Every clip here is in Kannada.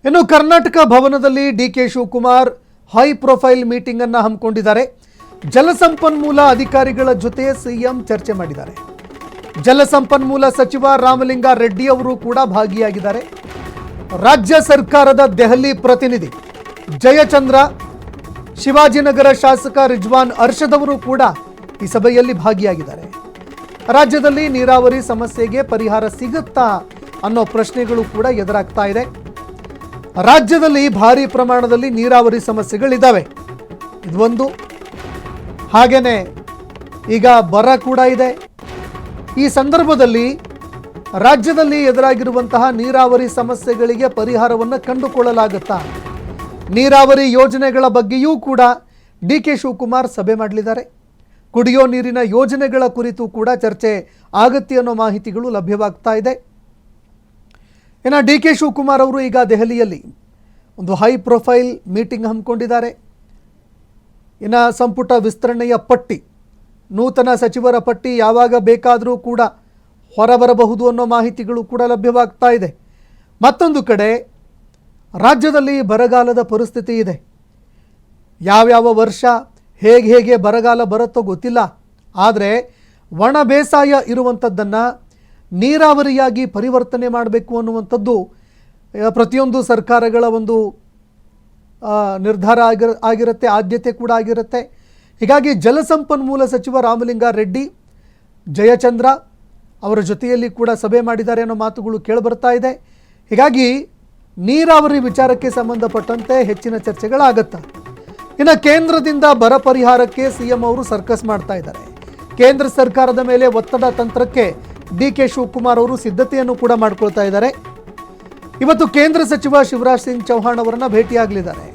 ಇನ್ನು ಕರ್ನಾಟಕ ಭವನದಲ್ಲಿ DK Shivakumar high profile meeting ಅನ್ನು ಹಮ್ಮಿಕೊಂಡಿದ್ದಾರೆ. ಜಲಸಂಪನ್ಮೂಲ ಅಧಿಕಾರಿಗಳ ಜೊತೆ ಸಿಎಂ ಚರ್ಚೆ ಮಾಡಿದ್ದಾರೆ. ಜಲಸಂಪನ್ಮೂಲ ಸಚಿವ ರಾಮಲಿಂಗಾರೆಡ್ಡಿ ಅವರು ಕೂಡ ಭಾಗಿಯಾಗಿದ್ದಾರೆ. ರಾಜ್ಯ ಸರ್ಕಾರದ ದೆಹಲಿ ಪ್ರತಿನಿಧಿ ಜಯಚಂದ್ರ, ಶಿವಾಜಿನಗರ ಶಾಸಕ ರಿಜ್ವಾನ್ ಅರ್ಷದ್ ಅವರು ಕೂಡ ಈ ಸಭೆಯಲ್ಲಿ ಭಾಗಿಯಾಗಿದ್ದಾರೆ. ರಾಜ್ಯದಲ್ಲಿ ನೀರಾವರಿ ಸಮಸ್ಯೆಗೆ ಪರಿಹಾರ ಸಿಗುತ್ತಾ ಅನ್ನೋ ಪ್ರಶ್ನೆಗಳು ಕೂಡ ಎದುರಾಗ್ತಾ ಇದೆ. ರಾಜ್ಯದಲ್ಲಿ ಭಾರಿ ಪ್ರಮಾಣದಲ್ಲಿ ನೀರಾವರಿ ಸಮಸ್ಯೆಗಳಿದ್ದಾವೆ, ಇದೊಂದು. ಹಾಗೇನೆ ಈಗ ಬರ ಕೂಡ ಇದೆ. ಈ ಸಂದರ್ಭದಲ್ಲಿ ರಾಜ್ಯದಲ್ಲಿ ಎದುರಾಗಿರುವಂತಹ ನೀರಾವರಿ ಸಮಸ್ಯೆಗಳಿಗೆ ಪರಿಹಾರವನ್ನು ಕಂಡುಕೊಳ್ಳಲಾಗುತ್ತಾ, ನೀರಾವರಿ ಯೋಜನೆಗಳ ಬಗ್ಗೆಯೂ ಕೂಡ ಡಿಕೆ ಶಿವಕುಮಾರ್ ಸಭೆ ಮಾಡಲಿದ್ದಾರೆ. ಕುಡಿಯೋ ನೀರಿನ ಯೋಜನೆಗಳ ಕುರಿತು ಕೂಡ ಚರ್ಚೆ ಆಗುತ್ತೆ ಅನ್ನೋ ಮಾಹಿತಿಗಳು ಲಭ್ಯವಾಗ್ತಾ ಇದೆ. ಇನ್ನು ಡಿಕೆ ಶಿವಕುಮಾರ್ ಅವರು ಈಗ ದೆಹಲಿಯಲ್ಲಿ ಒಂದು ಹೈ ಪ್ರೊಫೈಲ್ ಮೀಟಿಂಗ್ ಹಮ್ಮಿಕೊಂಡಿದ್ದಾರೆ. ಇನ್ನು ಸಂಪುಟ ವಿಸ್ತರಣೆಯ ಪಟ್ಟಿ, ನೂತನ ಸಚಿವರ ಪಟ್ಟಿ ಯಾವಾಗ ಬೇಕಾದರೂ ಕೂಡ ಹೊರಬರಬಹುದು ಅನ್ನೋ ಮಾಹಿತಿಗಳು ಕೂಡ ಲಭ್ಯವಾಗ್ತಾ ಇದೆ. ಮತ್ತೊಂದು ಕಡೆ ರಾಜ್ಯದಲ್ಲಿ ಬರಗಾಲದ ಪರಿಸ್ಥಿತಿ ಇದೆ. ಯಾವ್ಯಾವ ವರ್ಷ ಹೇಗೆ ಬರಗಾಲ ಬರುತ್ತೋ ಗೊತ್ತಿಲ್ಲ. ಆದರೆ ಒಣ ಬೇಸಾಯ ಇರುವಂಥದ್ದನ್ನು ನೀರಾವರಿಯಾಗಿ ಪರಿವರ್ತನೆ ಮಾಡಬೇಕು ಅನ್ನುವಂಥದ್ದು ಪ್ರತಿಯೊಂದು ಸರ್ಕಾರಗಳ ಒಂದು ನಿರ್ಧಾರ ಆಗಿರುತ್ತೆ, ಆದ್ಯತೆ ಕೂಡ ಆಗಿರುತ್ತೆ. ಹೀಗಾಗಿ ಜಲಸಂಪನ್ಮೂಲ ಸಚಿವ ರಾಮಲಿಂಗಾರೆಡ್ಡಿ, ಜಯಚಂದ್ರ ಅವರ ಜೊತೆಯಲ್ಲಿ ಕೂಡ ಸಭೆ ಮಾಡಿದ್ದಾರೆ ಅನ್ನೋ ಮಾತುಗಳು ಕೇಳಿಬರ್ತಾ ಇದೆ. ಹೀಗಾಗಿ ನೀರಾವರಿ ವಿಚಾರಕ್ಕೆ ಸಂಬಂಧಪಟ್ಟಂತೆ ಹೆಚ್ಚಿನ ಚರ್ಚೆಗಳಾಗತ್ತೆ. ಇನ್ನು ಕೇಂದ್ರದಿಂದ ಬರ ಪರಿಹಾರಕ್ಕೆ ಸಿಎಂ ಅವರು ಸರ್ಕಸ್ ಮಾಡ್ತಾ ಇದ್ದಾರೆ. ಕೇಂದ್ರ ಸರ್ಕಾರದ ಮೇಲೆ ಒತ್ತಡ ತಂತ್ರಕ್ಕೆ ಡಿಕೆ ಶಿವಕುಮಾರ್ ಅವರು ಸಿದ್ಧತೆಯನ್ನು ಕೂಡ ಮಾಡ್ಕೊಳ್ತಾ ಇದ್ದಾರೆ. ಇವತ್ತು ಕೇಂದ್ರ ಸಚಿವ ಶಿವರಾಜ್ ಸಿಂಗ್ ಚೌಹಾಣ್ ಅವರನ್ನು ಭೇಟಿಯಾಗಲಿದ್ದಾರೆ.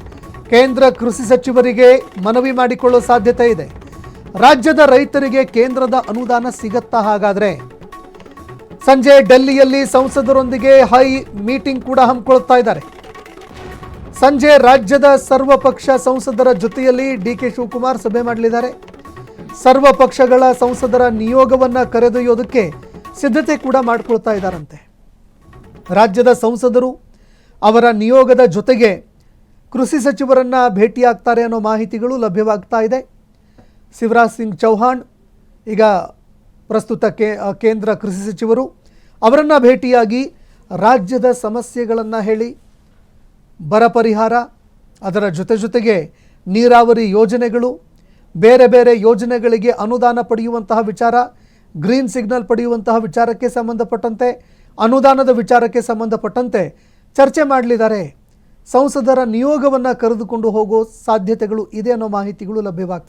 ಕೇಂದ್ರ ಕೃಷಿ ಸಚಿವರಿಗೆ ಮನವಿ ಮಾಡಿಕೊಳ್ಳೋ ಸಾಧ್ಯತೆ ಇದೆ. ರಾಜ್ಯದ ರೈತರಿಗೆ ಕೇಂದ್ರದ ಅನುದಾನ ಸಿಗತ್ತಾ? ಹಾಗಾದ್ರೆ ಸಂಜೆ ಡೆಲ್ಲಿಯಲ್ಲಿ ಸಂಸದರೊಂದಿಗೆ ಹೈ ಮೀಟಿಂಗ್ ಕೂಡ ಹಮ್ಮಿಕೊಳ್ತಾ ಇದ್ದಾರೆ. ಸಂಜೆ ರಾಜ್ಯದ ಸರ್ವಪಕ್ಷ ಸಂಸದರ ಜೊತೆಯಲ್ಲಿ ಡಿಕೆ ಶಿವಕುಮಾರ್ ಸಭೆ ಮಾಡಲಿದ್ದಾರೆ. ಸರ್ವ ಪಕ್ಷಗಳ ಸಂಸದರ ನಿಯೋಗವನ್ನು ಕರೆದೊಯ್ಯೋದಕ್ಕೆ ಸಿದ್ಧತೆ ಕೂಡ ಮಾಡಿಕೊಳ್ತಾ ಇದ್ದಾರಂತೆ. ರಾಜ್ಯದ ಸಂಸದರು ಅವರ ನಿಯೋಗದ ಜೊತೆಗೆ ಕೃಷಿ ಸಚಿವರನ್ನು ಭೇಟಿಯಾಗ್ತಾರೆ ಅನ್ನೋ ಮಾಹಿತಿಗಳು ಲಭ್ಯವಾಗ್ತಾ ಇದೆ. ಶಿವರಾಜ್ ಸಿಂಗ್ ಚೌಹಾಣ್ ಈಗ ಪ್ರಸ್ತುತ ಕೇಂದ್ರ ಕೃಷಿ ಸಚಿವರು, ಅವರನ್ನು ಭೇಟಿಯಾಗಿ ರಾಜ್ಯದ ಸಮಸ್ಯೆಗಳನ್ನು ಹೇಳಿ, ಬರ ಪರಿಹಾರ, ಅದರ ಜೊತೆಗೆ ನೀರಾವರಿ ಯೋಜನೆಗಳು, ಬೇರೆ ಬೇರೆ ಯೋಜನೆಗಳಿಗೆ ಅನುದಾನ ಪಡೆಯುವಂತಹ ವಿಚಾರ, ಗ್ರೀನ್ ಸಿಗ್ನಲ್ ಪಡೆಯುವಂತಹ ವಿಚಾರಕ್ಕೆ ಸಂಬಂಧಪಟ್ಟಂತೆ, ಅನುದಾನದ ವಿಚಾರಕ್ಕೆ ಸಂಬಂಧಪಟ್ಟಂತೆ ಚರ್ಚೆ ಮಾಡಲಿದ್ದಾರೆ. ಸಂಸದರ ನಿಯೋಗವನ್ನು ಕರೆದುಕೊಂಡು ಹೋಗೋ ಸಾಧ್ಯತೆಗಳು ಇದೆ ಅನ್ನೋ ಮಾಹಿತಿಗಳು ಲಭ್ಯವಾಗ್ತಿದೆ.